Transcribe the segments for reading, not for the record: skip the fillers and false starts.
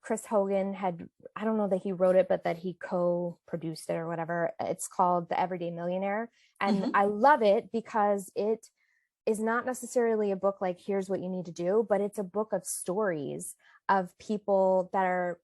Chris Hogan I don't know that he wrote it, but that he co-produced it or whatever. It's called The Everyday Millionaire. And I love it because it is not necessarily a book like, here's what you need to do, but it's a book of stories of people that are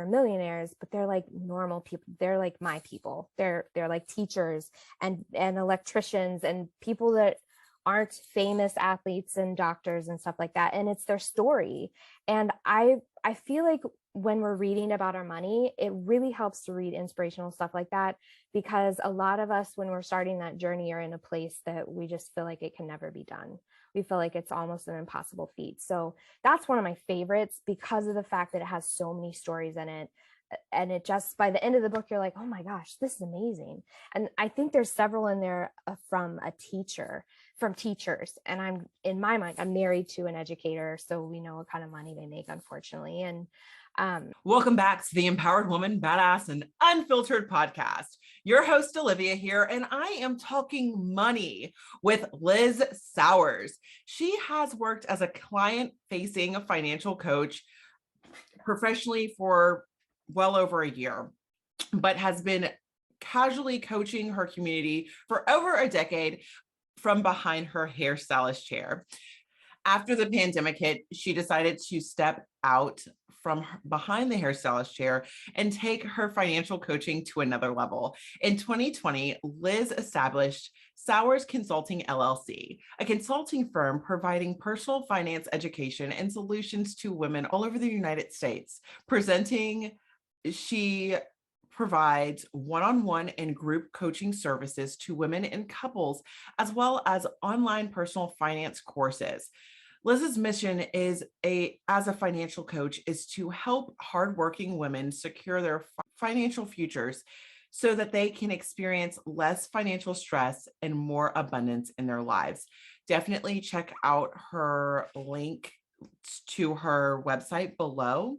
millionaires, but they're like normal people. They're like my people. They're like teachers and electricians and people that aren't famous athletes and doctors and stuff like that. And it's their story. And I feel like when we're reading about our money, it really helps to read inspirational stuff like that, because a lot of us, when we're starting that journey, are in a place that we just feel like it can never be done. We feel like it's almost an impossible feat. So that's one of my favorites because of the fact that it has so many stories in it. And it just, by the end of the book, you're like, oh my gosh, this is amazing. And I think there's several in there from teachers. And in my mind, I'm married to an educator, so we know what kind of money they make, unfortunately. And welcome back to the Empowered Woman, Badass, and Unfiltered podcast. Your host, Olivia here, and I am talking money with Liz Sowers. She has worked as a client-facing financial coach professionally for well over a year, but has been casually coaching her community for over a decade from behind her hairstylist chair. After the pandemic hit, she decided to step out from behind the hairstylist chair and take her financial coaching to another level. In 2020, Liz established Sowers Consulting LLC, a consulting firm providing personal finance education and solutions to women all over the United States. She provides one-on-one and group coaching services to women and couples, as well as online personal finance courses. Liz's mission as a financial coach is to help hardworking women secure their financial futures so that they can experience less financial stress and more abundance in their lives. Definitely check out her link to her website below.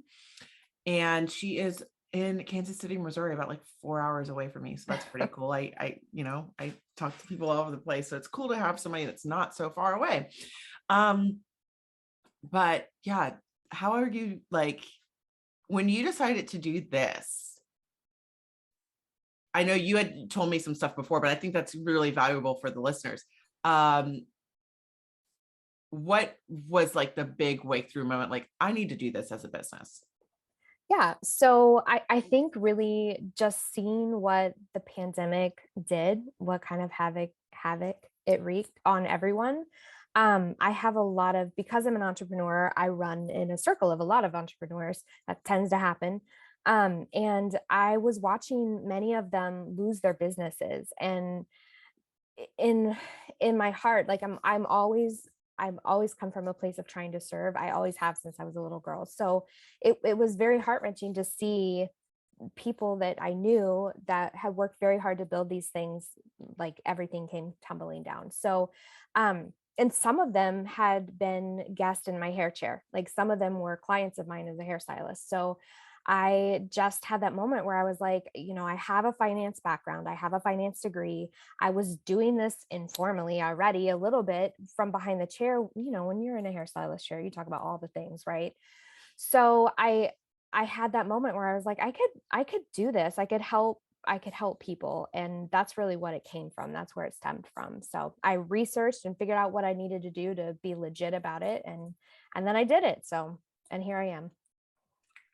And she is in Kansas City, Missouri, about like 4 hours away from me. So that's pretty cool. I talk to people all over the place. So it's cool to have somebody that's not so far away. But yeah, how are you, like, when you decided to do this? I know you had told me some stuff before, but I think that's really valuable for the listeners. What was like the big breakthrough moment? Like, I need to do this as a business. Yeah. So I think really just seeing what the pandemic did, what kind of havoc it wreaked on everyone. I have because I'm an entrepreneur, I run in a circle of a lot of entrepreneurs. That tends to happen. And I was watching many of them lose their businesses. And in my heart, like I've always come from a place of trying to serve. I always have since I was a little girl. So it was very heart-wrenching to see people that I knew that had worked very hard to build these things, like everything came tumbling down. So, and some of them had been guests in my hair chair. Like some of them were clients of mine as a hairstylist. So I just had that moment where I was like, I have a finance background. I have a finance degree. I was doing this informally already a little bit from behind the chair. When you're in a hairstylist chair, you talk about all the things, right? So I had that moment where I was like, I could do this. I could help people. And that's really what it came from. That's where it stemmed from. So I researched and figured out what I needed to do to be legit about it. And then I did it. So, and here I am.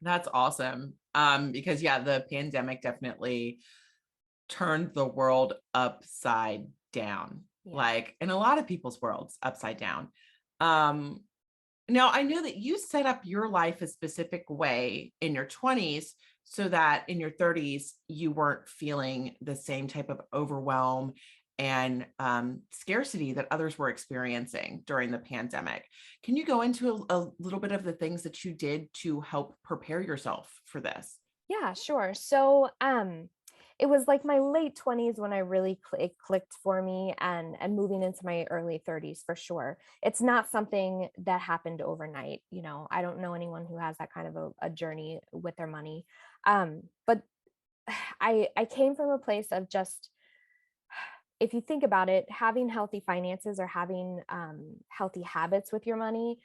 That's awesome. Because the pandemic definitely turned the world upside down, like in a lot of people's worlds upside down. Now I know that you set up your life a specific way in your 20s so that in your 30s, you weren't feeling the same type of overwhelm and scarcity that others were experiencing during the pandemic. Can you go into a little bit of the things that you did to help prepare yourself for this? Yeah, sure. So, it was like my late 20s when I really it clicked for me, and moving into my early 30s for sure. It's not something that happened overnight. I don't know anyone who has that kind of a journey with their money. But I came from a place of just, if you think about it, having healthy finances or having healthy habits with your money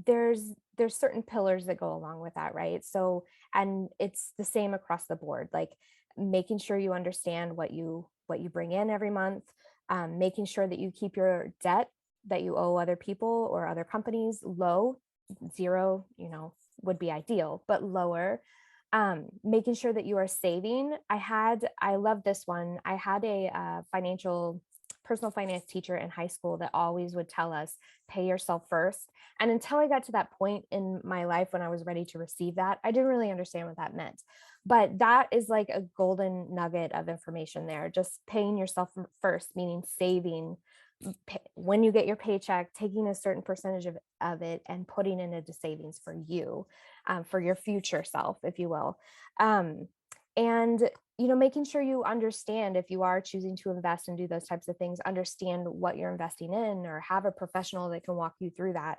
there's certain pillars that go along with that, right? So, and it's the same across the board, like making sure you understand what you bring in every month, making sure that you keep your debt that you owe other people or other companies low, zero, would be ideal, but lower. Making sure that you are saving. I love this one. I had a personal finance teacher in high school that always would tell us, pay yourself first. And until I got to that point in my life when I was ready to receive that, I didn't really understand what that meant. But that is like a golden nugget of information there. Just paying yourself first, meaning saving when you get your paycheck, taking a certain percentage of it and putting it into savings for you, for your future self, if you will. Um, and making sure you understand, if you are choosing to invest and do those types of things, understand what you're investing in or have a professional that can walk you through that.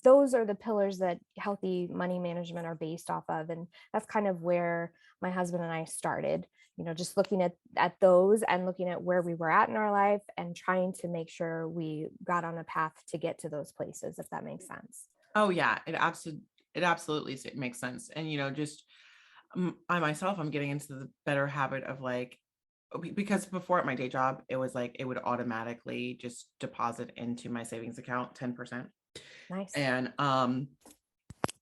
Those are the pillars that healthy money management are based off of. And that's kind of where my husband and I started, just looking at those and looking at where we were at in our life and trying to make sure we got on a path to get to those places, if that makes sense. Oh yeah, it absolutely makes sense. And just I myself, I'm getting into the better habit of like, because before at my day job, it was like it would automatically just deposit into my savings account 10%. Nice. And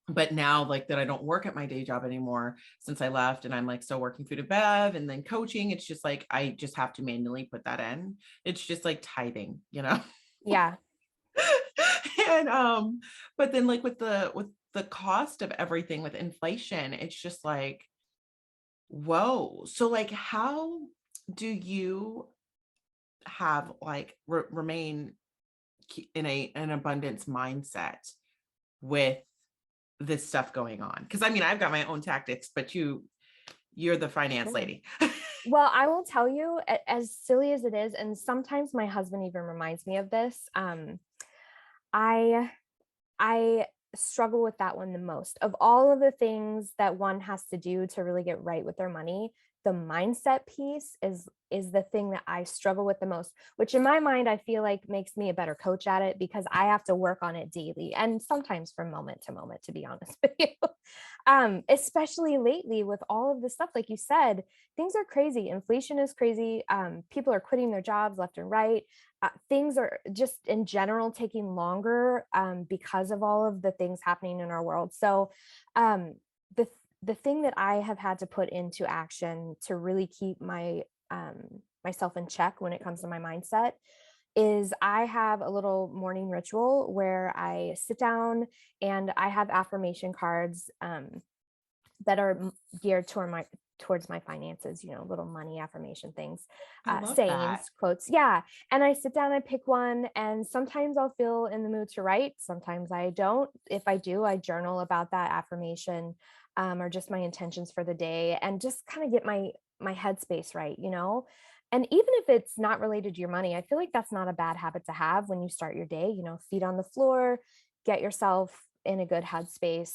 but now like that I don't work at my day job anymore since I left, and I'm like still working food and bev and then coaching, it's just like I just have to manually put that in. It's just like tithing, Yeah. and but then like with the cost of everything with inflation, it's just like, whoa. So like how do you have like remain in an abundance mindset with this stuff going on? Because I mean, I've got my own tactics, but you're the finance Sure. lady. Well, I will tell you, as silly as it is, and sometimes my husband even reminds me of this. I I struggle with that one the most. Of all of the things that one has to do to really get right with their money, the mindset piece is the thing that I struggle with the most, which in my mind I feel like makes me a better coach at it because I have to work on it daily and sometimes from moment to moment, to be honest with you. Especially lately with all of this stuff, like you said, things are crazy. Inflation is crazy. People are quitting their jobs left and right. Things are just in general taking longer because of all of the things happening in our world. So um, the the thing that I have had to put into action to really keep myself in check when it comes to my mindset is I have a little morning ritual where I sit down and I have affirmation cards that are geared towards my finances, little money affirmation things, I love that. sayings, quotes. Yeah. And I sit down, I pick one, and sometimes I'll feel in the mood to write. Sometimes I don't. If I do, I journal about that affirmation, or just my intentions for the day and just kind of get my headspace right. And even if it's not related to your money, I feel like that's not a bad habit to have when you start your day, feet on the floor, get yourself in a good headspace.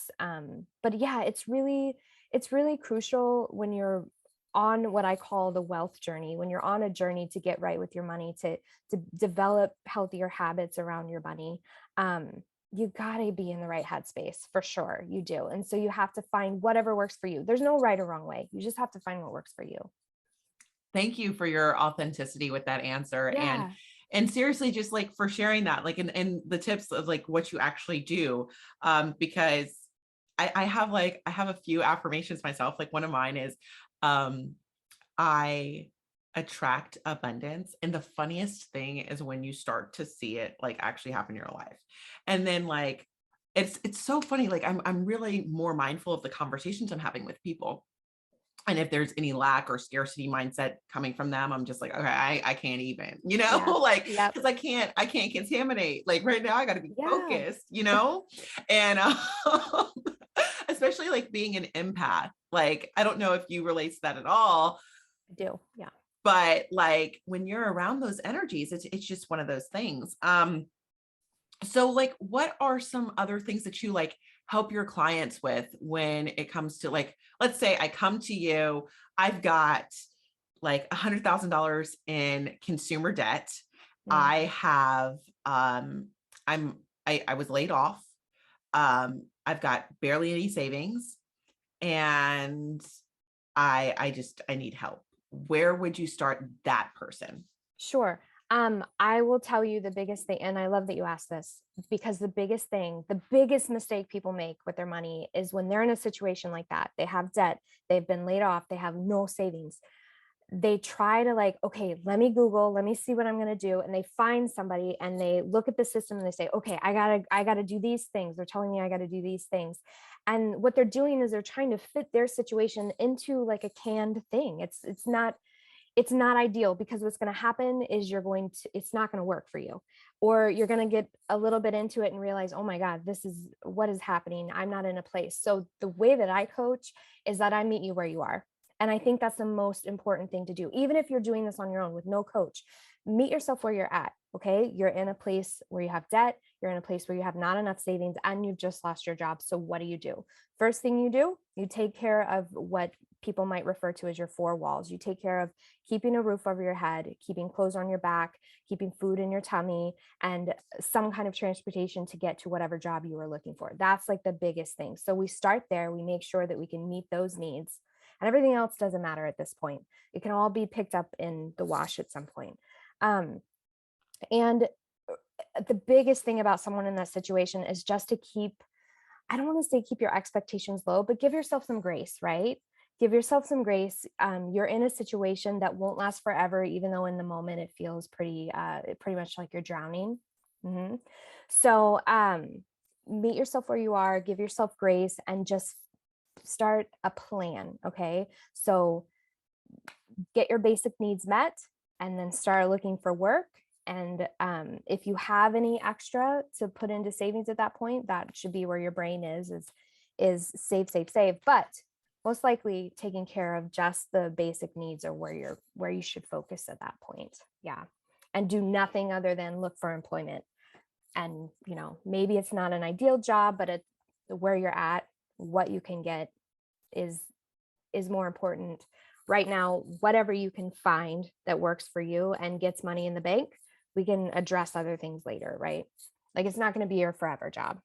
But yeah, it's really crucial when you're on what I call the wealth journey, when you're on a journey to get right with your money, to develop healthier habits around your money. You gotta be in the right headspace for sure. You do. And so you have to find whatever works for you. There's no right or wrong way. You just have to find what works for you. Thank you for your authenticity with that answer. and Yeah. and seriously, just like for sharing that, like, and the tips of like what you actually do. Because I have a few affirmations myself. Like one of mine is, um, I attract abundance. And the funniest thing is when you start to see it like actually happen in your life. And then like it's so funny. Like I'm really more mindful of the conversations I'm having with people. And if there's any lack or scarcity mindset coming from them, I'm just like, okay, I can't even, Yeah. like, Yep. because I can't contaminate. Like right now, I got to be Yeah. focused, and especially like being an empath. Like, I don't know if you relate to that at all, I do. Yeah. but like when you're around those energies, it's just one of those things. So like what are some other things that you like help your clients with when it comes to like, let's say I come to you, I've got like $100,000 in consumer debt. Mm. I have, I'm, I was laid off. I've got barely any savings, and I need help. Where would you start that person? Sure. I will tell you the biggest thing, and I love that you asked this, because the biggest thing, the biggest mistake people make with their money is when they're in a situation like that. They have debt, they've been laid off, they have no savings. They try to like, okay, let me Google, let me see what I'm going to do. And they find somebody and they look at the system and they say, okay, I gotta do these things. They're telling me I got to do these things. And what they're doing is they're trying to fit their situation into like a canned thing. It's not ideal, because what's going to happen is it's not going to work for you, or you're going to get a little bit into it and realize, oh my God, this is what is happening. I'm not in a place. So the way that I coach is that I meet you where you are. And I think that's the most important thing to do. Even if you're doing this on your own with no coach, meet yourself where you're at. Okay. You're in a place where you have debt. You're in a place where you have not enough savings and you've just lost your job. So what do? First thing you do, you take care of what people might refer to as your four walls. You take care of keeping a roof over your head, keeping clothes on your back, keeping food in your tummy, and some kind of transportation to get to whatever job you were looking for. That's like the biggest thing. So we start there. We make sure that we can meet those needs, and everything else doesn't matter at this point. It can all be picked up in the wash at some point. And the biggest thing about someone in that situation is just to keep, I don't want to say keep your expectations low, but give yourself some grace, right? Give yourself some grace. You're in a situation that won't last forever, even though in the moment it feels pretty much like you're drowning. Mhm. So meet yourself where you are, give yourself grace, and just start a plan. Okay. So get your basic needs met, and then start looking for work. And if you have any extra to put into savings at that point, that should be where your brain is save, save, save. But most likely taking care of just the basic needs are where you should focus at that point. Yeah. And do nothing other than look for employment. And maybe it's not an ideal job, but it's where you're at, what you can get is more important right now. Whatever you can find that works for you and gets money in the bank, we can address other things later, right? Like, it's not going to be your forever job.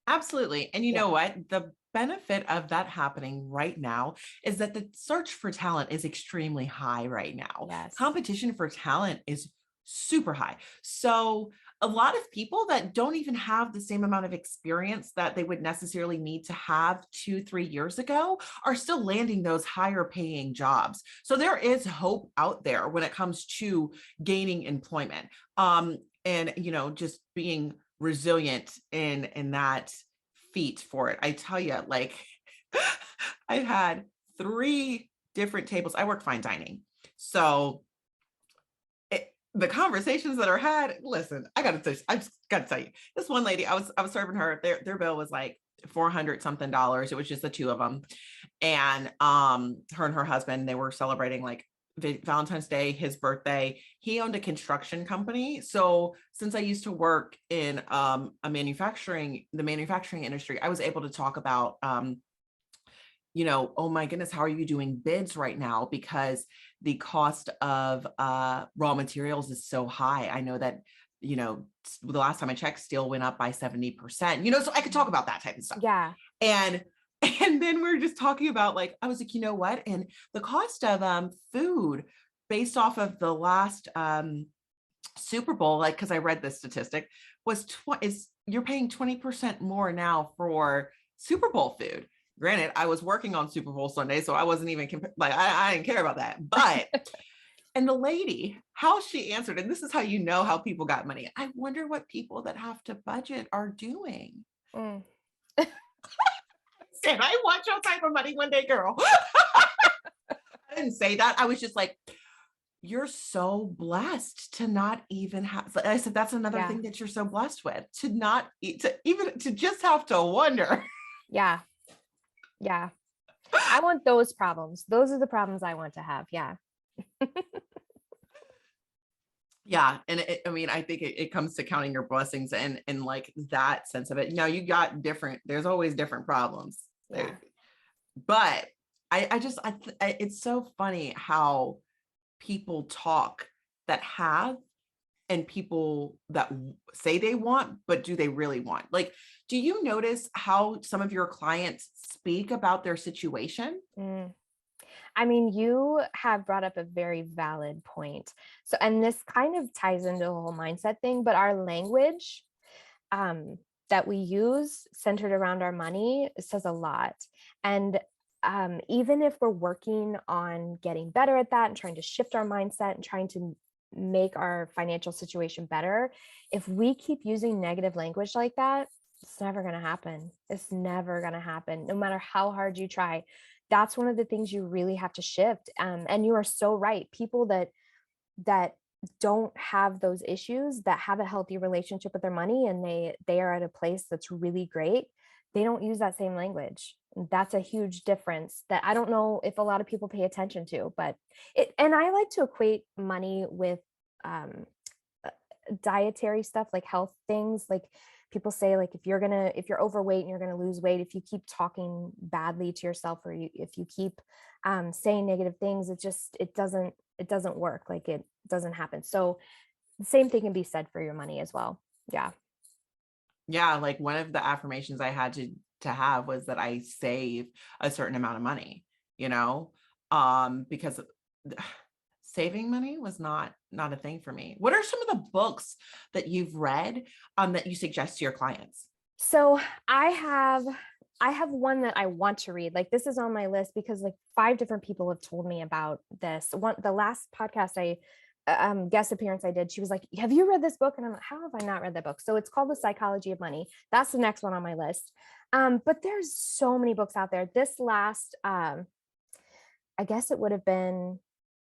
Absolutely. And you Yeah. know what? The benefit of that happening right now is that the search for talent is extremely high right now. Yes. Competition for talent is super high. So a lot of people that don't even have the same amount of experience that they would necessarily need to have 2, 3 years ago are still landing those higher paying jobs. So there is hope out there when it comes to gaining employment. And just being resilient in that feat for it. I tell you, like, I've had 3 different tables. I work fine dining. So the conversations that are had, listen, I just gotta tell you, this one lady, I was serving her, their bill was like $400 something dollars. It was just the two of them. And her and her husband, they were celebrating like Valentine's Day, his birthday. He owned a construction company. So since I used to work in the manufacturing industry, I was able to talk about oh my goodness, how are you doing bids right now? Because the cost of raw materials is so high. I know that, the last time I checked, steel went up by 70%, so I could talk about that type of stuff. Yeah. And and then we're just talking about, like, I was like, you know what? And the cost of food based off of the last Super Bowl, like, because I read this statistic, is you're paying 20% more now for Super Bowl food. Granted, I was working on Super Bowl Sunday, so I wasn't even like, I didn't care about that. But and the lady, how she answered, and this is how you know how people got money. I wonder what people that have to budget are doing. Mm. Said, I want your type of money one day, girl. I didn't say that. I was just like, you're so blessed to not even have. I said, that's another Yeah. thing that you're so blessed with, to not eat, to even to just have to wonder. Yeah. Yeah. I want those problems. Those are the problems I want to have. Yeah. Yeah. And I mean, I think it comes to counting your blessings and like that sense of it. Now you got there's always different problems. Yeah. But it's so funny how people talk that have, and people that say they want, but do they really want? Like, Do you notice how some of your clients speak about their situation? Mm. I mean, you have brought up a very valid point. So, and this kind of ties into the whole mindset thing, but our language um, that we use centered around our money says a lot. And even if we're working on getting better at that and trying to shift our mindset and trying to make our financial situation better, if we keep using negative language like that, it's never going to happen. It's never going to happen, no matter how hard you try. That's one of the things you really have to shift. And you are so right. People that don't have those issues, that have a healthy relationship with their money, and they are at a place that's really great, they don't use that same language. That's a huge difference that I don't know if a lot of people pay attention to. But it, and I like to equate money with um dietary stuff, like health things. Like people say, like if you're overweight and you're gonna lose weight, if you keep talking badly to yourself, or if you keep saying negative things, it doesn't work. Like it doesn't happen. So the same thing can be said for your money as well. Yeah. Yeah, like one of the affirmations I had to have was that I save a certain amount of money, you know, because saving money was not a thing for me. What are some of the books that you've read that you suggest to your clients? So I have one that I want to read. Like this is on my list because like five different people have told me about this. One, the last podcast I guest appearance I did, she was like, "Have you read this book?" And I'm like, "How have I not read that book?" So it's called The Psychology of Money. That's the next one on my list. But there's so many books out there. This last I guess it would have been,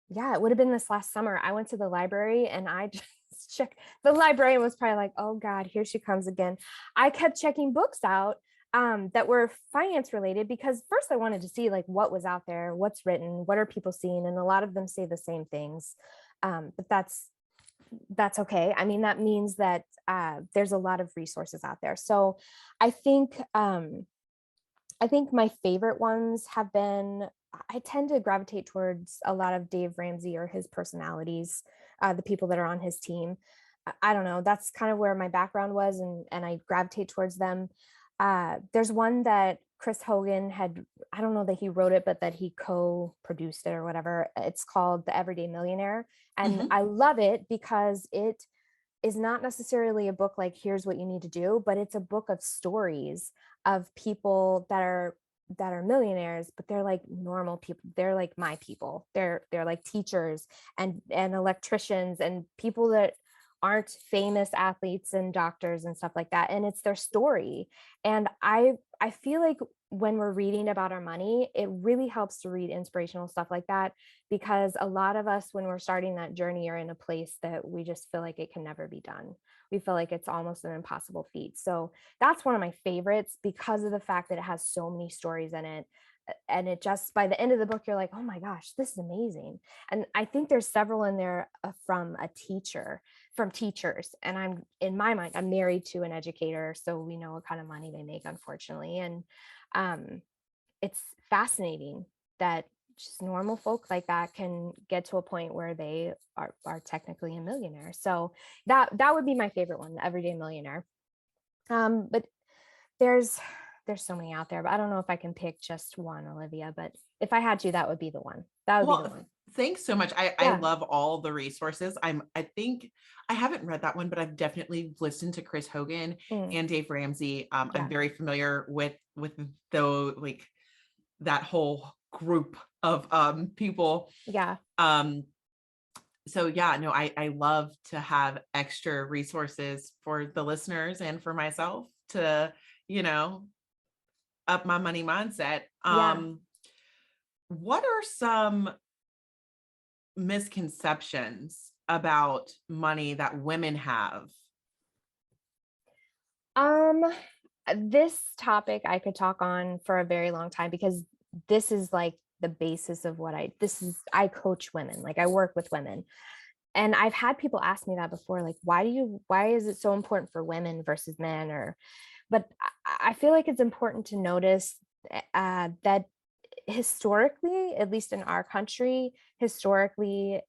yeah, it would have been this last summer. I went to the library and I just checked. The librarian was probably like, "Oh God, here she comes again." I kept checking books out that were finance related because first I wanted to see like what was out there, what's written, what are people seeing, and a lot of them say the same things. But that's okay. I mean, that means that there's a lot of resources out there. So I think I think my favorite ones have been, I tend to gravitate towards a lot of Dave Ramsey or his personalities, the people that are on his team. I don't know. That's kind of where my background was, and I gravitate towards them. There's one that Chris Hogan had, I don't know that he wrote it, but that he co-produced it or whatever. It's called The Everyday Millionaire. And Mhm. I love it because it is not necessarily a book like here's what you need to do, but it's a book of stories of people that are millionaires, but they're like normal people. They're like my people. They're like teachers and electricians and people that aren't famous athletes and doctors and stuff like that. And it's their story. And I feel like when we're reading about our money, it really helps to read inspirational stuff like that, because a lot of us, when we're starting that journey, are in a place that we just feel like it can never be done. We feel like it's almost an impossible feat. So that's one of my favorites because of the fact that it has so many stories in it. And it just, by the end of the book, you're like, "Oh my gosh, this is amazing." And I think there's several in there from a teacher, from teachers. And I'm, in my mind, I'm married to an educator. So we know what kind of money they make, unfortunately. And um, it's fascinating that just normal folk like that can get to a point where they are technically a millionaire. So that would be my favorite one, The Everyday Millionaire. But there's there's so many out there, but I don't know if I can pick just one, Olivia. But if I had to, that would be the one. That would be the Well, one. thanks so much. I Yeah. love all the resources. I think I haven't read that one, but I've definitely listened to Chris Hogan Mm, and Dave Ramsey. I'm yeah. very familiar with the like that whole group of people. Yeah. Um, so yeah, no, I love to have extra resources for the listeners and for myself to, you know, up my money mindset. Yeah. What are some misconceptions about money that women have? Um, this topic I could talk on for a very long time because this is like the basis of what I coach women, like I work with women. And I've had people ask me that before, like, why is it so important for women versus men? Or, but I feel like it's important to notice that historically, at least in our country, historically,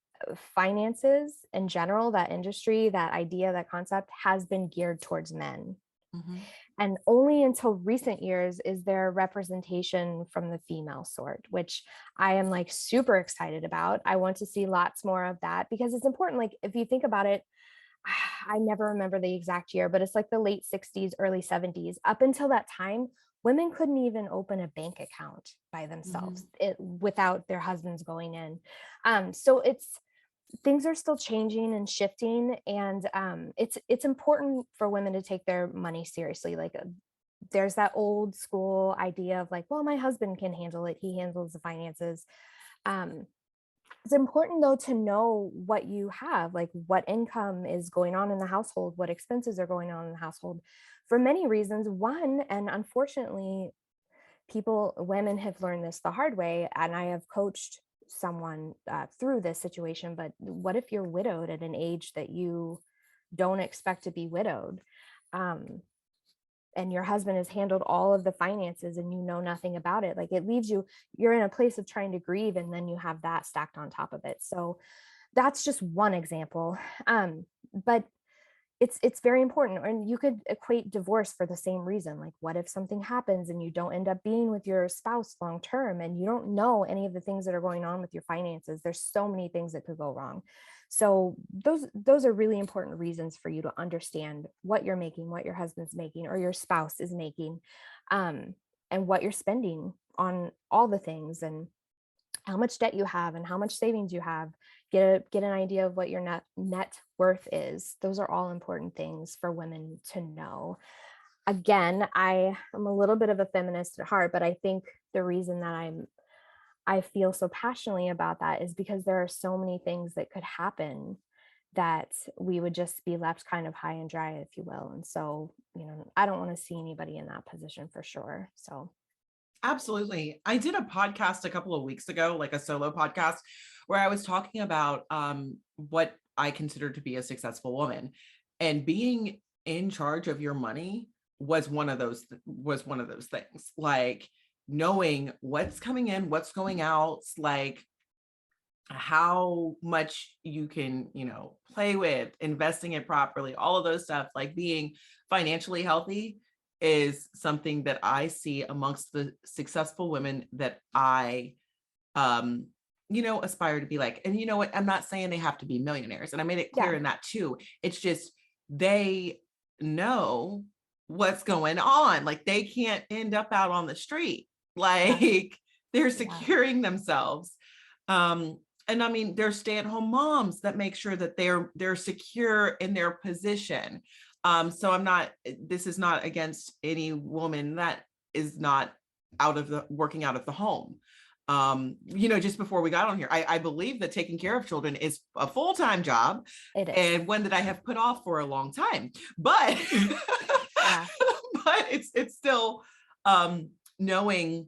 finances in general, that industry, that idea, that concept has been geared towards men. Mhm. And only until recent years is there representation from the female sort, which I am like super excited about. I want to see lots more of that because it's important. Like, if you think about it, I never remember the exact year, but it's like the late 60s, early 70s. Up until that time, women couldn't even open a bank account by themselves Mhm. without their husbands going in. So it's things are still changing and shifting, and it's important for women to take their money seriously. Like, there's that old school idea of like, well, my husband can handle it; he handles the finances. Um, it's important though to know what you have, like what income is going on in the household, what expenses are going on in the household, for many reasons. One, and unfortunately, women have learned this the hard way, and I have coached someone through this situation. But what if you're widowed at an age that you don't expect to be widowed? Um, and your husband has handled all of the finances and you know nothing about it. Like, it leaves you, you're in a place of trying to grieve, and then you have that stacked on top of it. So that's just one example. But it's very important. And you could equate divorce for the same reason. Like, what if something happens and you don't end up being with your spouse long term, and you don't know any of the things that are going on with your finances? There's so many things that could go wrong. So those are really important reasons for you to understand what you're making, what your husband's making or your spouse is making, um, and what you're spending on all the things, and how much debt you have and how much savings you have. Get an idea of what your net worth is. Those are all important things for women to know. Again, I am a little bit of a feminist at heart, but I think the reason that I feel so passionately about that is because there are so many things that could happen that we would just be left kind of high and dry, if you will. And so, I don't want to see anybody in that position for sure. So Absolutely. I did a podcast a couple of weeks ago, like a solo podcast, where I was talking about what I consider to be a successful woman, and being in charge of your money was one of those things. Like, knowing what's coming in, what's going out, like how much you can, play with, investing it properly, all of those stuff, like being financially healthy is something that I see amongst the successful women that I, um, aspire to be like. And you know what? I'm not saying they have to be millionaires. And I made it clear yeah, in that too. It's just they know what's going on. Like, they can't end up out on the street. yeah, Like, they're yeah, securing themselves. Um, and I mean, there's stay-at-home moms that make sure that they're secure in their position. So this is not against any woman that is not working out of the home. Just before we got on here, I believe that taking care of children is a full-time job, it is. and one that I have put off for a long time. But Yeah, but it's still knowing,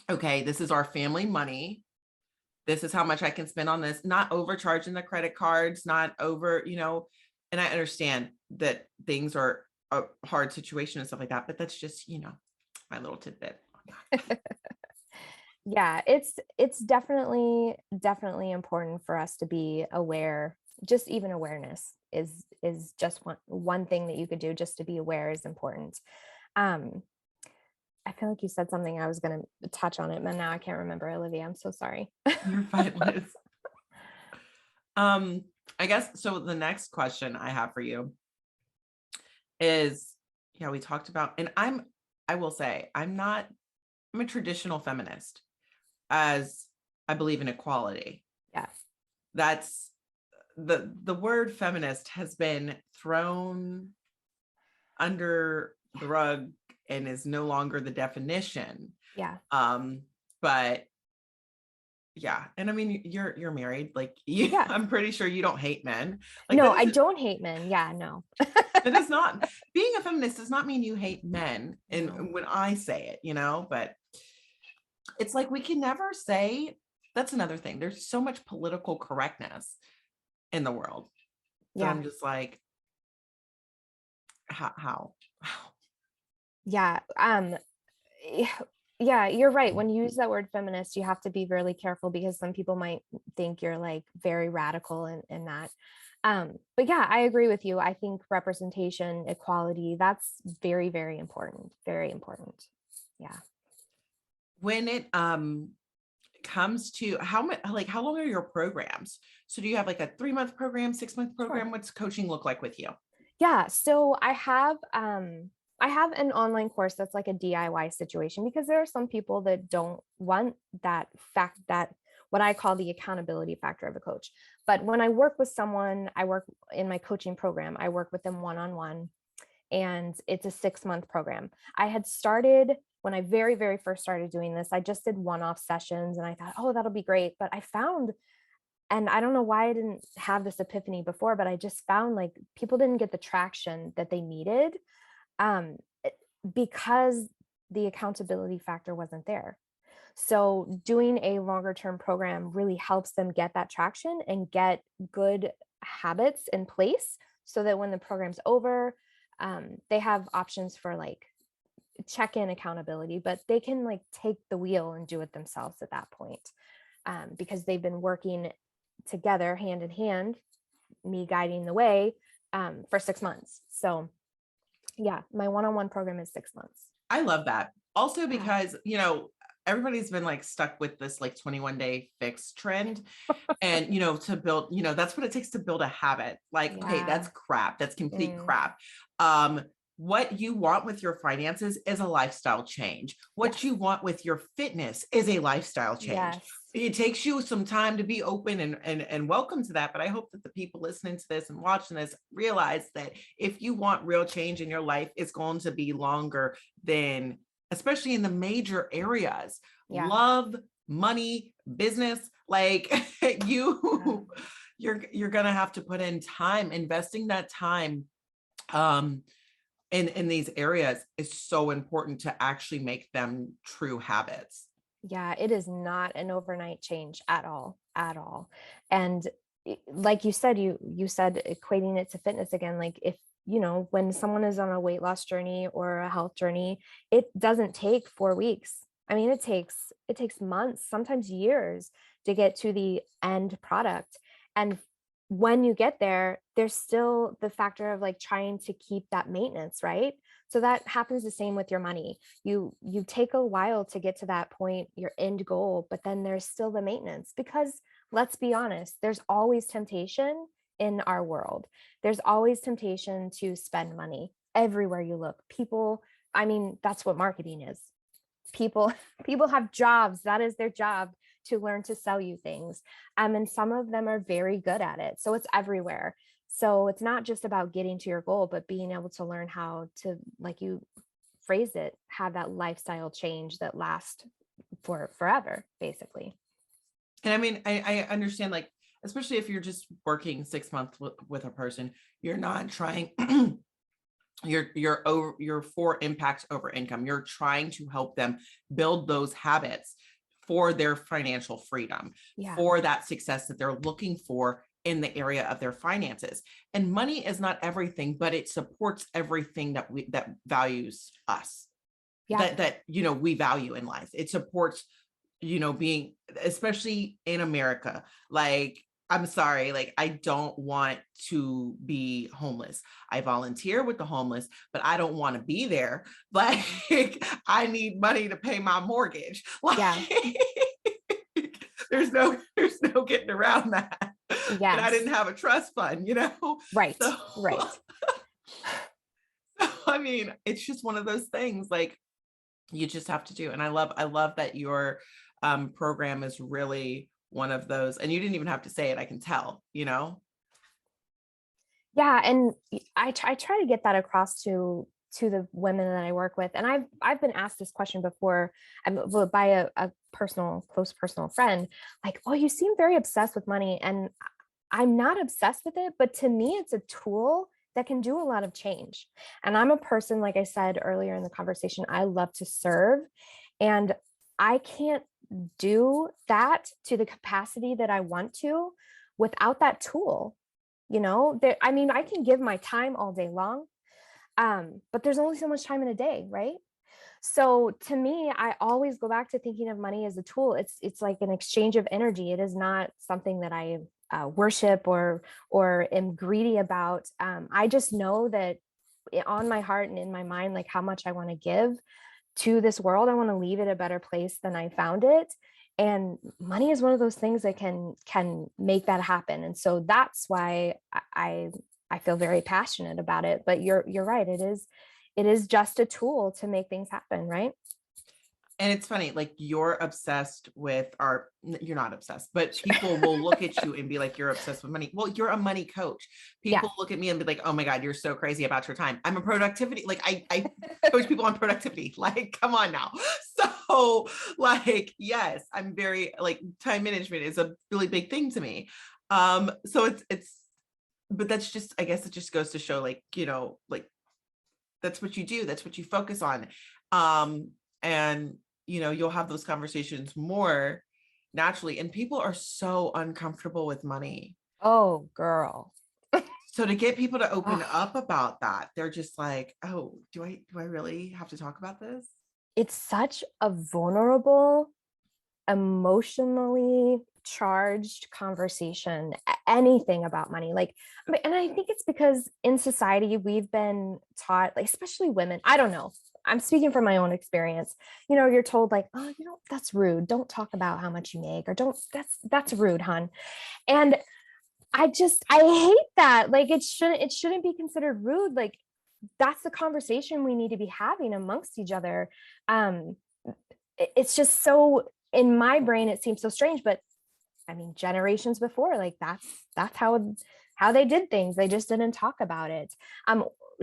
okay, this is our family money. This is how much I can spend on this, not overcharging the credit cards, not over, and I understand that things are a hard situation and stuff like that, but that's just, my little tidbit on that. yeah, it's definitely important for us to be aware. Just even awareness is just one thing that you could do. Just to be aware is important. um I feel like you said something, I was going to touch on it, but now I can't remember. Olivia, I'm so sorry. You're fine, Liz. Um, I guess so. The next question I have for you is, yeah, we talked about, and I will say, I'm a traditional feminist, as I believe in equality. Yeah, That's the word feminist has been thrown under the rug and is no longer the definition. yeah. But yeah, and I mean, you're married, like Yeah, I'm pretty sure you don't hate men. Like, no, that I is don't hate men. Yeah, no. that is not being a feminist does not mean you hate men. No. And when I say it, but it's like we can never say, that's another thing. There's so much political correctness in the world that Yeah, I'm just like, how? yeah. Yeah, you're right. When you use that word feminist, you have to be really careful because some people might think you're like very radical in that. But yeah, I agree with you. I think representation, equality, that's very, very important. Very important. Yeah. When it comes to how long are your programs? So do you have like a 3-month program, 6-month Sure. program? What's coaching look like with you? Yeah, so I have an online course that's like a DIY situation because there are some people that don't want that fact that what I call the accountability factor of a coach. But when I work with someone, I work in my coaching program, I work with them one-on-one, and it's a 6-month program. I had started when I very, very first started doing this, I just did one-off sessions and I thought, oh, that'll be great. But I found, and I don't know why I didn't have this epiphany before, but I just found like people didn't get the traction that they needed, um, because the accountability factor wasn't there. So doing a longer term program really helps them get that traction and get good habits in place so that when the program's over, they have options for like check-in accountability, but they can like take the wheel and do it themselves at that point, because they've been working together hand in hand, me guiding the way, for 6 months. So yeah, my one-on-one program is 6 months. I love that. Also Yeah. because, everybody's been like stuck with this like 21-day fix trend. And, to build, that's what it takes to build a habit. Like, okay, Yeah. that's crap. That's complete Mm, crap. What you want with your finances is a lifestyle change. What yes. you want with your fitness is a lifestyle change. Yes. It takes you some time to be open and welcome to that. But I hope that the people listening to this and watching this realize that if you want real change in your life, it's going to be longer than, especially in the major areas, Yeah. love, money, business, like Yeah. you're gonna have to put in time. Investing that time um in these areas is so important to actually make them true habits. Yeah, it is not an overnight change at all, at all. And like you said, you said equating it to fitness again, like if when someone is on a weight loss journey or a health journey, it doesn't take 4 weeks. I mean, it takes months, sometimes years to get to the end product. And when you get there, there's still the factor of like trying to keep that maintenance, right? So that happens the same with your money. You take a while to get to that point, your end goal, but then there's still the maintenance because let's be honest, there's always temptation in our world. There's always temptation to spend money everywhere you look. People, I mean, that's what marketing is. People people have jobs. That is their job, to learn to sell you things. And some of them are very good at it. So it's everywhere. So it's not just about getting to your goal, but being able to learn how to, like you phrase it, have that lifestyle change that lasts for forever, basically. And I mean, I understand, like, especially if you're just working 6 months with a person, you're not trying you're for impact over income. You're trying to help them build those habits for their financial freedom, Yeah. for that success that they're looking for in the area of their finances. And money is not everything, but it supports everything that values us, Yeah. that we value in life. It supports, being, especially in America, like, I'm sorry, like, I don't want to be homeless. I volunteer with the homeless, but I don't want to be there. Like, I need money to pay my mortgage. Like, Yeah. there's no getting around that. And I Yes. didn't have a trust fund. Right. So, Right. I mean, it's just one of those things, like, you just have to do. And I love that your program is really one of those, and you didn't even have to say it. I can tell. Yeah, and I try to get that across to the women that I work with, and I've been asked this question before, well, by a close personal friend, like, "Oh, you seem very obsessed with money," and I'm not obsessed with it, but to me, it's a tool that can do a lot of change. And I'm a person, like I said earlier in the conversation, I love to serve, and I can't do that to the capacity that I want to without that tool. I mean, I can give my time all day long, but there's only so much time in a day, right? So to me, I always go back to thinking of money as a tool. It's like an exchange of energy. It is not something that I worship or am greedy about. I just know that on my heart and in my mind, like how much I want to give to this world. I want to leave it a better place than I found it. And money is one of those things that can make that happen. And so that's why I feel very passionate about it. But you're right. It is just a tool to make things happen, right? And it's funny, like you're obsessed with you're not obsessed, but people will look at you and be like, you're obsessed with money. Well, you're a money coach. Yeah. People look at me and be like, oh my God, you're so crazy about your time. I'm a productivity. Like I coach people on productivity. Like, come on now. So like, yes, I'm very like time management is a really big thing to me. So but that's just, I guess it just goes to show like, like that's what you do. That's what you focus on. And you'll have those conversations more naturally. And people are so uncomfortable with money. Oh, girl. So to get people to open Oh, up about that, they're just like, oh, do I really have to talk about this? it's such a vulnerable, emotionally charged conversation, anything about money. Like, and I think it's because in society we've been taught, like, especially women, I don't know. I'm speaking from my own experience. You're told like, oh, that's rude. Don't talk about how much you make, or don't, that's rude, hun. And I hate that. Like it shouldn't be considered rude. Like that's the conversation we need to be having amongst each other. Um, it's just so in my brain it seems so strange, but I mean generations before, like that's how they did things. They just didn't talk about it.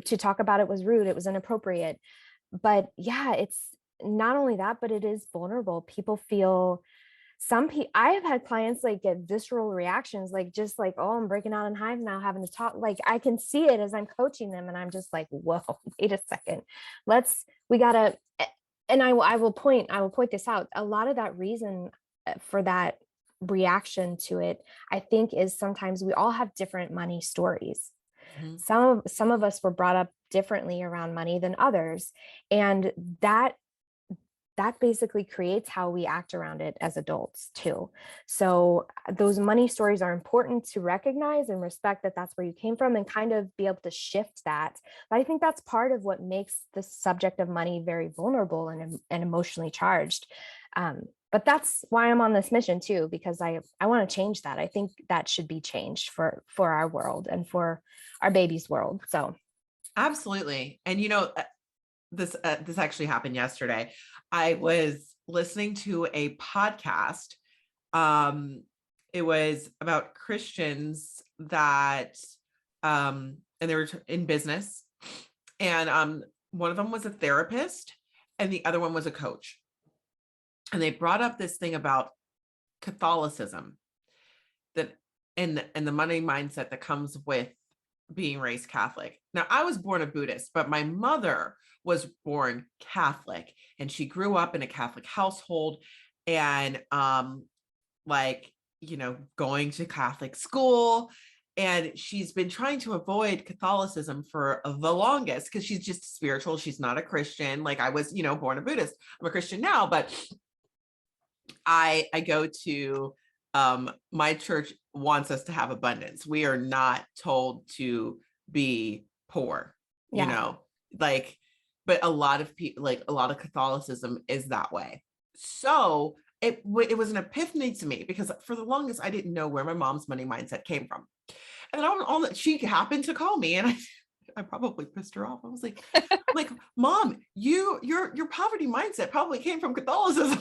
To talk about it was rude, it was inappropriate. But yeah, it's not only that, but it is vulnerable. People feel some people, I have had clients like get visceral reactions, like just like, oh, I'm breaking out in hives now, having to talk. Like I can see it as I'm coaching them, and I'm just like, whoa, wait a second. We gotta, and I will point this out. A lot of that reason for that reaction to it, I think, is sometimes we all have different money stories. Mhm. Some of us were brought up differently around money than others, and that basically creates how we act around it as adults too. So those money stories are important to recognize and respect, that that's where you came from, and kind of be able to shift that. But I think that's part of what makes the subject of money very vulnerable and emotionally charged. But that's why I'm on this mission too, because I want to change that. I think that should be changed for our world and for our baby's world. So Absolutely. And this actually happened yesterday. I was listening to a podcast. Um, it was about Christians that, and they were in business, and one of them was a therapist, and the other one was a coach, and they brought up this thing about Catholicism, that and the money mindset that comes with being raised Catholic. Now, I was born a Buddhist, but my mother was born Catholic, and she grew up in a Catholic household, and like, going to Catholic school. And she's been trying to avoid Catholicism for the longest because she's just spiritual. She's not a Christian. Like I was, born a Buddhist. I'm a Christian now, but I go to my church wants us to have abundance. We are not told to be poor, yeah. like, but a lot of people, like a lot of Catholicism is that way. So it was an epiphany to me, because for the longest I didn't know where my mom's money mindset came from. And then she happened to call me, and I probably pissed her off. I was like, Mom, your poverty mindset probably came from Catholicism.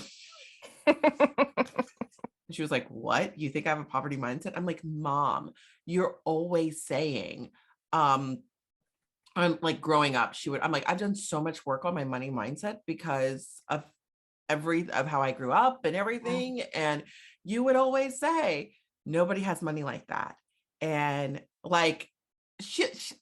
And she was like, what? You think I have a poverty mindset? I'm like, Mom, you're always saying, I'm like growing up, I'm like, I've done so much work on my money mindset because of how I grew up and everything. And you would always say, nobody has money like that. And like,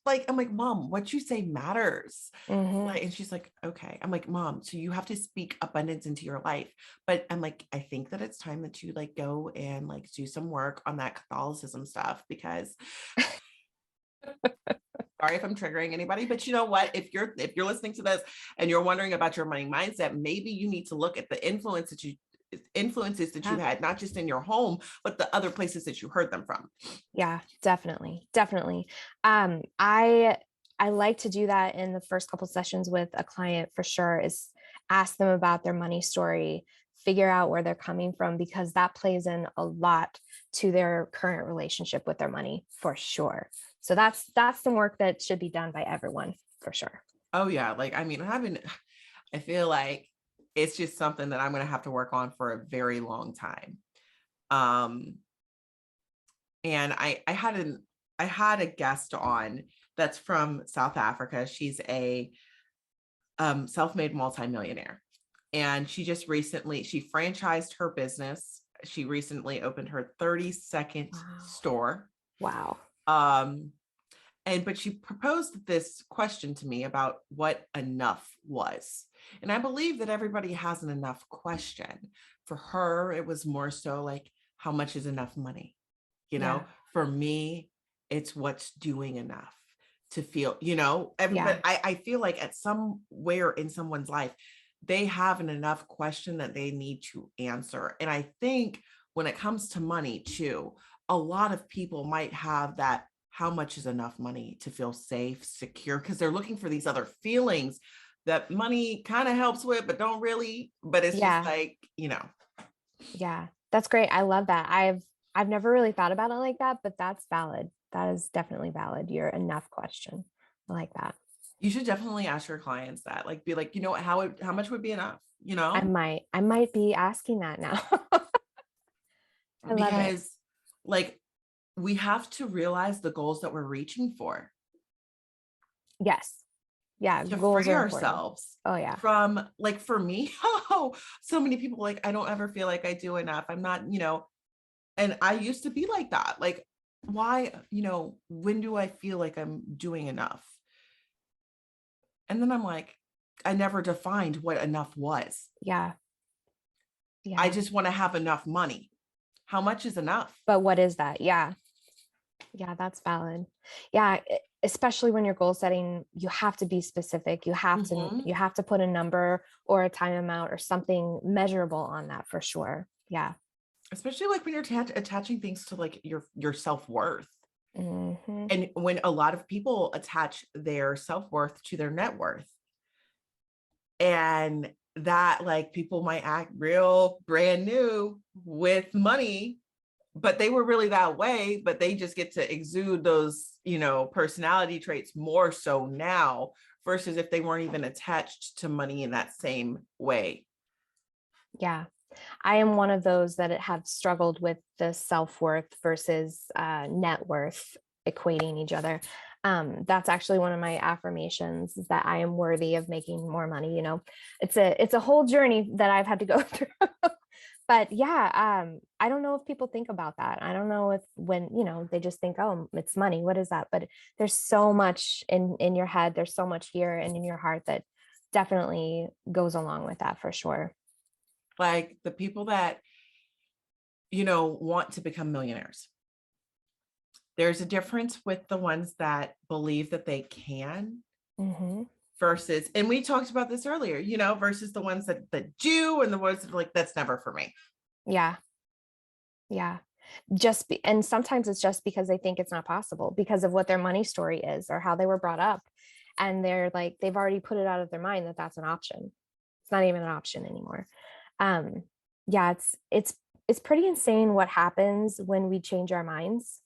like, I'm like, Mom, what you say matters. Hmm. Like, and she's like, okay. I'm like, Mom, so you have to speak abundance into your life. But I'm like, I think that it's time that you like go and like do some work on that Catholicism stuff, because Sorry if I'm triggering anybody, but you know what? If you're listening to this and you're wondering about your money mindset, maybe you need to look at the influences that you've Yeah. had, not just in your home, but the other places that you heard them from. Yeah, definitely. Definitely. I like to do that in the first couple sessions with a client for sure, is ask them about their money story, figure out where they're coming from, because that plays in a lot to their current relationship with their money for sure. So that's some work that should be done by everyone for sure. Oh yeah, like I mean, I feel like it's just something that I'm going to have to work on for a very long time. Um, and I had a guest on that's from South Africa. She's a self-made multimillionaire, and she franchised her business. She recently opened her 32nd Wow. store. Wow. Um, but she proposed this question to me about what enough was. And I believe that everybody has an enough question. For her, it was more so like, how much is enough money? Yeah. For me, it's what's doing enough to feel, Yeah. everybody, I feel like at somewhere in someone's life, they have an enough question that they need to answer. And I think when it comes to money too, a lot of people might have that, how much is enough money to feel safe, secure, because they're looking for these other feelings that money kind of helps with, but don't really, but it's just Yeah. like, Yeah. That's great. I love that. I've never really thought about it like that, but that's valid. That is definitely valid. Your enough question. I like that. you should definitely ask your clients that, like, be like, how much would be enough, I might be asking that now. I love it. because like we have to realize the goals that we're reaching for Yes. Yeah. to Goals free are important. ourselves Oh yeah. from, like, for me, oh, so many people, like, I don't ever feel like I do enough. I'm not, and I used to be like that. Like, why, when do I feel like I'm doing enough? And then I'm like, I never defined what enough was. Yeah. I Yeah. just want to have enough money. How much is enough? But what is that? Yeah. Yeah, that's valid. Yeah, especially when you're goal setting, you have to be specific. Mhm. You have to put a number or a time amount or something measurable on that for sure. Yeah. Especially like when you're attaching things to like your self-worth. Hmm. And when a lot of people attach their self-worth to their net worth, and that, like, people might act real brand new with money, but they were really that way, but they just get to exude those, personality traits more so now versus if they weren't even attached to money in that same way. Yeah. I am one of those that have struggled with the self-worth versus net worth equating each other. That's actually one of my affirmations, is that I am worthy of making more money. It's a whole journey that I've had to go through. But yeah, I don't know if people think about that. I don't know if when, they just think, oh, it's money. What is that? But there's so much in your head. There's so much here and in your heart that definitely goes along with that for sure. Like the people that, want to become millionaires. There's a difference with the ones that believe that they can Hmm. versus, and we talked about this earlier, versus the ones that do, and the ones that are like, that's never for me. Yeah. Yeah. And sometimes it's just because they think it's not possible because of what their money story is or how they were brought up. And they're like, they've already put it out of their mind that that's an option. It's not even an option anymore. Um, yeah, it's pretty insane what happens when we change our minds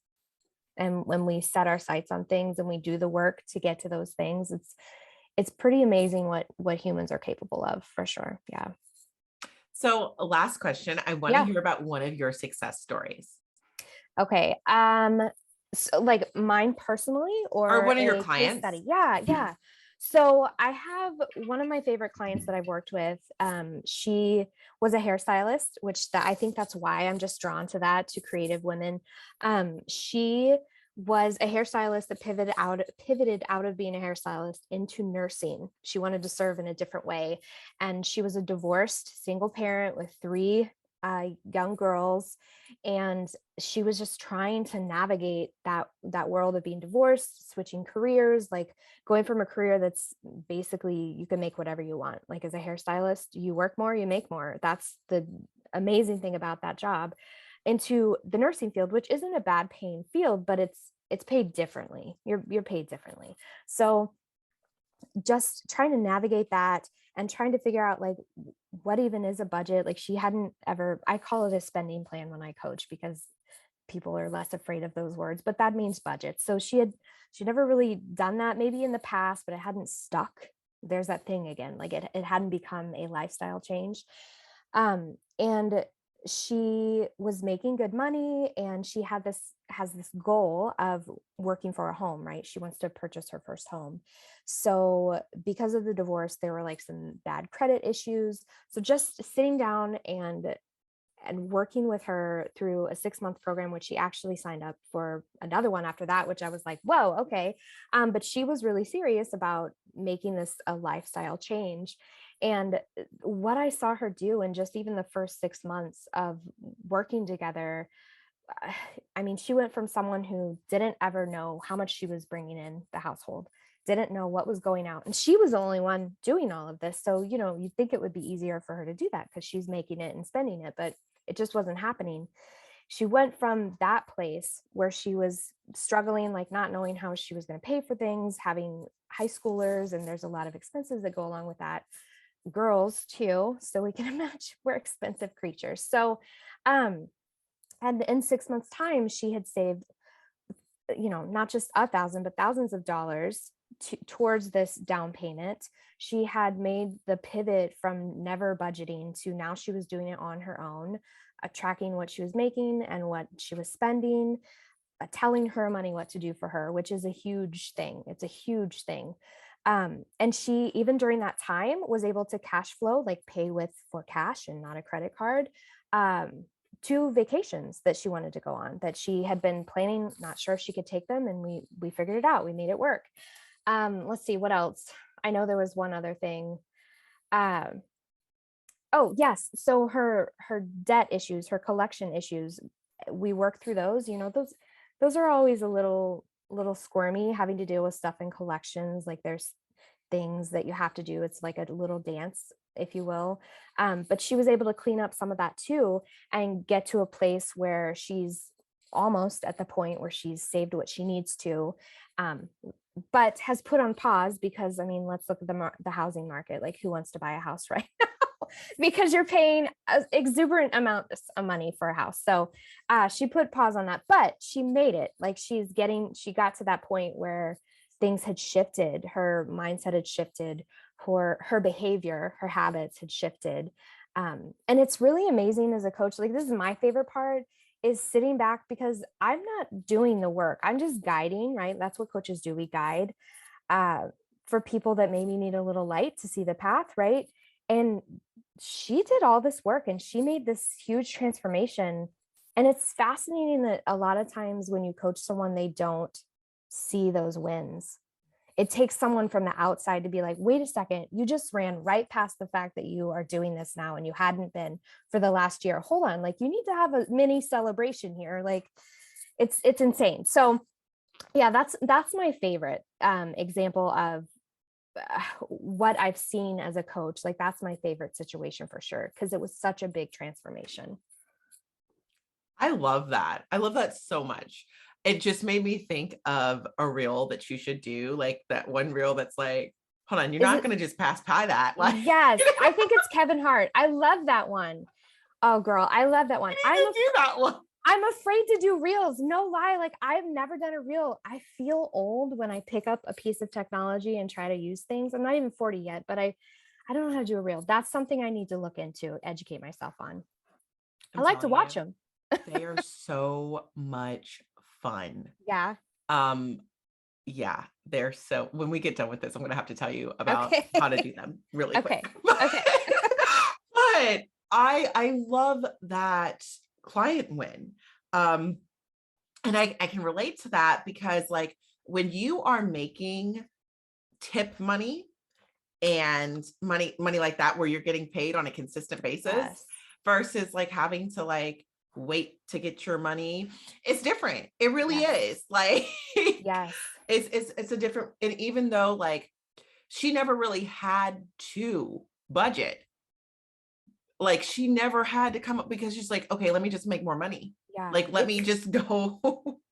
and when we set our sights on things and we do the work to get to those things. It's pretty amazing what humans are capable of for sure. Yeah. So last question, I want to Yeah. hear about one of your success stories Okay. So like mine personally or or one of your a case clients. study? Yeah, yeah. So I have one of my favorite clients that I've worked with. She was a hairstylist, which I think that's why I'm just drawn to that, to creative women. She was a hairstylist that pivoted out of being a hairstylist into nursing. She wanted to serve in a different way. And she was a divorced single parent with three young girls, and she was just trying to navigate that world of being divorced, switching careers, like going from a career that's basically you can make whatever you want. Like as a hairstylist, you work more, you make more. That's the amazing thing about that job. Into the nursing field, which isn't a bad paying field, but it's paid differently. You're paid differently. So just trying to navigate that and trying to figure out like what even is a budget. Like she hadn't ever, I call it a spending plan when I coach because people are less afraid of those words, but that means budget. So she never really done that, maybe in the past, but it hadn't stuck. There's that thing again, like it hadn't become a lifestyle change. And she was making good money, and she has this goal of working for a home, right? She wants to purchase her first home. So because of the divorce, there were like some bad credit issues. So just sitting down and working with her through a 6-month program, which she actually signed up for another one after that, which I was like, whoa, okay. But she was really serious about making this a lifestyle change. And what I saw her do in just even the first 6 months of working together, I mean, she went from someone who didn't ever know how much she was bringing in the household, didn't know what was going out. And she was the only one doing all of this. So, you'd think it would be easier for her to do that because she's making it and spending it, but it just wasn't happening. She went from that place where she was struggling, like not knowing how she was going to pay for things, having high schoolers, and there's a lot of expenses that go along with that. Girls too. So we can imagine we're expensive creatures. So, and in 6 months time, she had saved, not just 1,000, but thousands of dollars towards this down payment. She had made the pivot from never budgeting to now she was doing it on her own, tracking what she was making and what she was spending, telling her money what to do for her, which is a huge thing. It's a huge thing. And she, even during that time, was able to cash flow, like pay for cash and not a credit card, 2 vacations that she wanted to go on that she had been planning, not sure if she could take them. And we figured it out. We made it work. Let's see what else. I know there was one other thing. Oh yes. So her debt issues, her collection issues, we worked through those. Those are always a little squirmy, having to deal with stuff in collections. Like there's things that you have to do. It's like a little dance, if you will. But she was able to clean up some of that too and get to a place where she's almost at the point where she's saved what she needs to, but has put on pause because, I mean, let's look at the housing market. Like who wants to buy a house right now? Because you're paying an exuberant amount of money for a house. So she put pause on that, but she made it. Like she got to that point where things had shifted, her mindset had shifted, her behavior, her habits had shifted. And it's really amazing as a coach. Like this is my favorite part, is sitting back because I'm not doing the work. I'm just guiding, right? That's what coaches do. We guide for people that maybe need a little light to see the path, right? And she did all this work and she made this huge transformation. And it's fascinating that a lot of times when you coach someone, they don't see those wins. It takes someone from the outside to be like, wait a second, you just ran right past the fact that you are doing this now and you hadn't been for the last year. Hold on, like you need to have a mini celebration here. Like it's insane. So yeah, that's my favorite example of what I've seen as a coach. Like that's my favorite situation for sure, because it was such a big transformation. I love that. I love that so much. It just made me think of a reel that you should do, like that one reel that's like, hold on, you're Is not it? going to just pass by that. Like, Yes, I think it's Kevin Hart. I love that one. Oh, girl, I love that one. you need to do that one. I'm afraid to do reels. No lie. Like I've never done a reel. I feel old when I pick up a piece of technology and try to use things. I'm not even 40 yet, but I don't know how to do a reel. That's something I need to look into, educate myself on. I I'm like to telling watch you, them. they are so much fun. Yeah. Um, yeah, when we get done with this, I'm going to have to tell you about Okay. how to do them really Okay. quick. Okay. But I love that client win. And I can relate to that because like when you are making tip money and money like that, where you're getting paid on a consistent basis, Yes. versus like having to like wait to get your money. It's different. It really Yes. is. Like Yes. it's a different, and even though like she never really had to budget, like she never had to come up because she's like, okay, let me just make more money. Yeah. Like, let me just go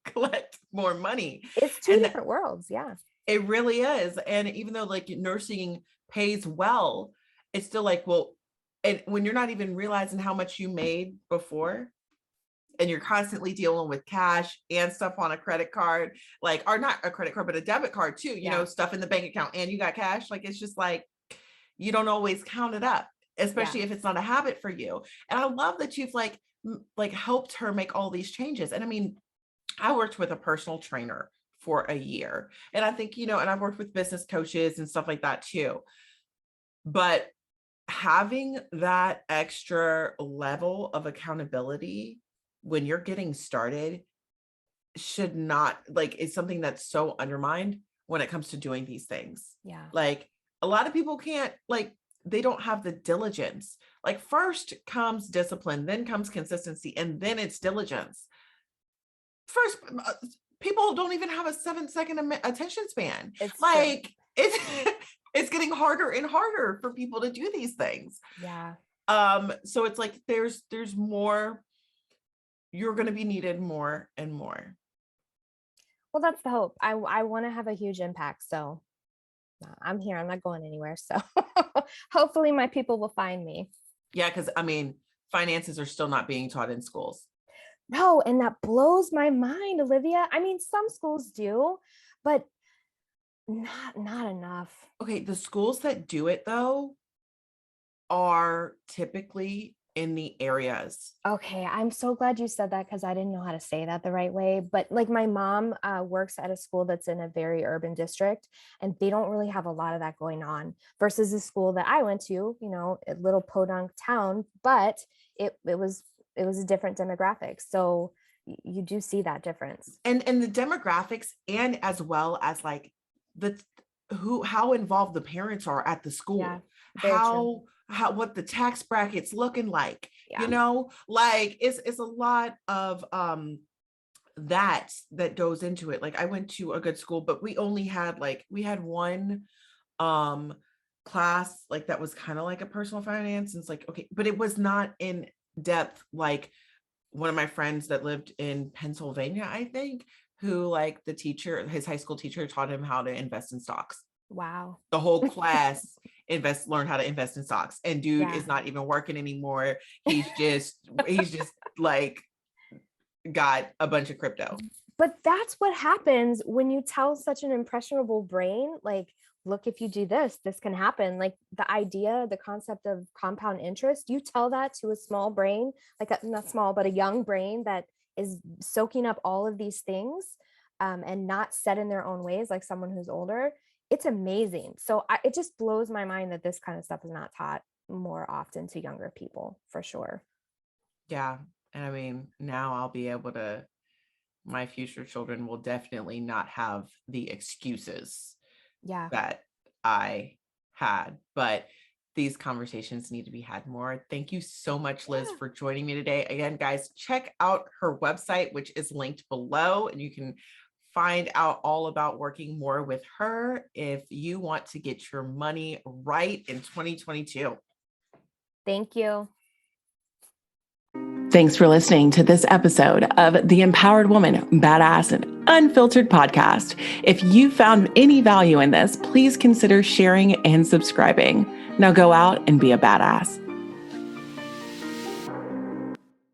collect more money. It's two And different worlds. Yeah. it really is. And even though like nursing pays well, it's still like, well, and when you're not even realizing how much you made before, and you're constantly dealing with cash and stuff on a credit card, like, or not a credit card, but a debit card too, you know, Yeah. stuff in the bank account and you got cash, like, it's just like, you don't always count it up, Yeah. especially if it's not a habit for you. And I love that you've like helped her make all these changes. And I mean, I worked with a personal trainer for a year, and I think, you know, and I've worked with business coaches and stuff like that too. But having that extra level of accountability when you're getting started should not, like, it's something that's so undermined when it comes to doing these things. Yeah. Like, a lot of people can't, like, they don't have the diligence. Like, first comes discipline, then comes consistency, and then it's diligence. First, people don't even have a 7-second attention span. It's true. Like, it's it's getting harder and harder for people to do these things. Yeah. So it's like there's more, you're going to be needed more and more. Well, that's the hope. I want to have a huge impact. So I'm here. I'm not going anywhere. So hopefully my people will find me. Yeah, because I mean, finances are still not being taught in schools. No, and that blows my mind, Olivia. I mean, some schools do, but not enough. Okay, the schools that do it though are typically in the areas. Okay, I'm so glad you said that because I didn't know how to say that the right way. But like my mom works at a school that's in a very urban district, and they don't really have a lot of that going on versus the school that I went to, you know, a little podunk town, but it was a different demographic. So you do see that difference. And the demographics, and as well as like the how involved the parents are at the school. Yeah, very true. How what the tax brackets looking like, Yeah. you know, like it's a lot of that goes into it. Like, I went to a good school, but we only had we had one class like that was kind of like a personal finance, and it's like, okay, but it was not in depth. Like, one of my friends that lived in Pennsylvania, I think, who, like, the teacher, his high school teacher, taught him how to invest in stocks. Wow. The whole class learn how to invest in stocks, and dude Yeah. is not even working anymore. He's just like got a bunch of crypto. But that's what happens when you tell such an impressionable brain, like, look, if you do this, this can happen. Like the idea, the concept of compound interest, you tell that to a small brain, like not small, but a young brain that is soaking up all of these things and not set in their own ways, like someone who's older. It's amazing. So it just blows my mind that this kind of stuff is not taught more often to younger people, for sure. Yeah. And I mean, now I'll be able to, my future children will definitely not have the excuses Yeah. that I had, but these conversations need to be had more. Thank you so much, Liz, for joining me today. Again, guys, check out her website, which is linked below, and you can find out all about working more with her if you want to get your money right in 2022. Thank you. Thanks for listening to this episode of the Empowered Woman, Badass and Unfiltered podcast. If you found any value in this, please consider sharing and subscribing. Now go out and be a badass.